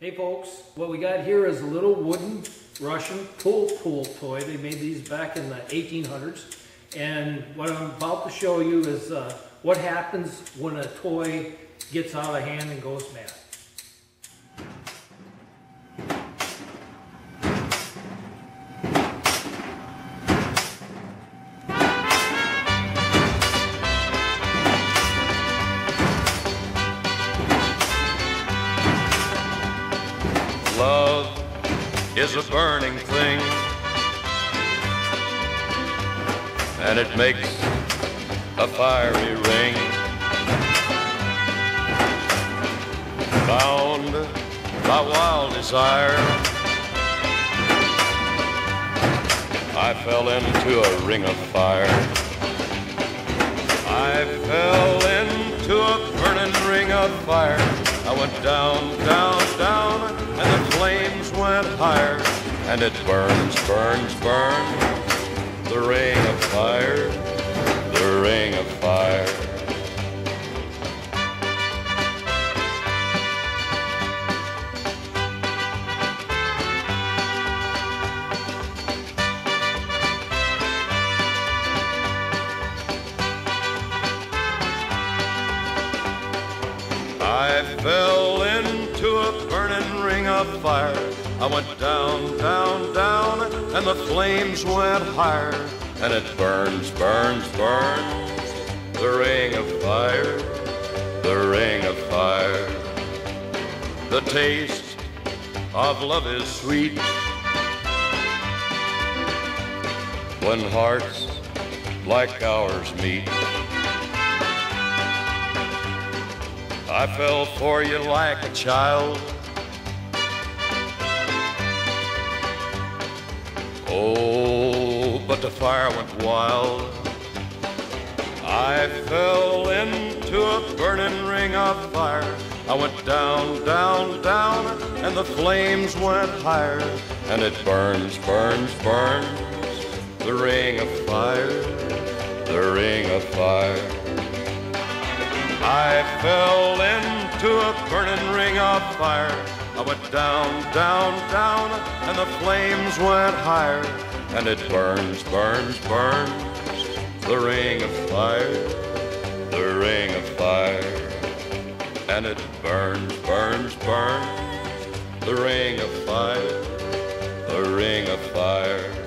Hey folks, what we got here is a little wooden Russian pool toy. They made these back in the 1800s. And what I'm about to show you is what happens when a toy gets out of hand and goes bad. Love is a burning thing, and it makes a fiery ring. Bound by wild desire, I fell into a ring of fire. I fell into a burning ring of fire. I went down, down, down, and the flames went higher. And it burns, burns, burns, the ring of fire, the ring of fire. I fell into a burning ring of fire. I went down, down, down, and the flames went higher. And it burns, burns, burns, the ring of fire, the ring of fire. The taste of love is sweet when hearts like ours meet. I fell for you like a child. Oh, but the fire went wild. I fell into a burning ring of fire. I went down, down, down, and the flames went higher. And it burns, burns, burns, the ring of fire, the ring of fire. I fell into a burning ring of fire. I went down, down, down, and the flames went higher. And it burns, burns, burns, the ring of fire, the ring of fire. And it burns, burns, burns, the ring of fire, the ring of fire.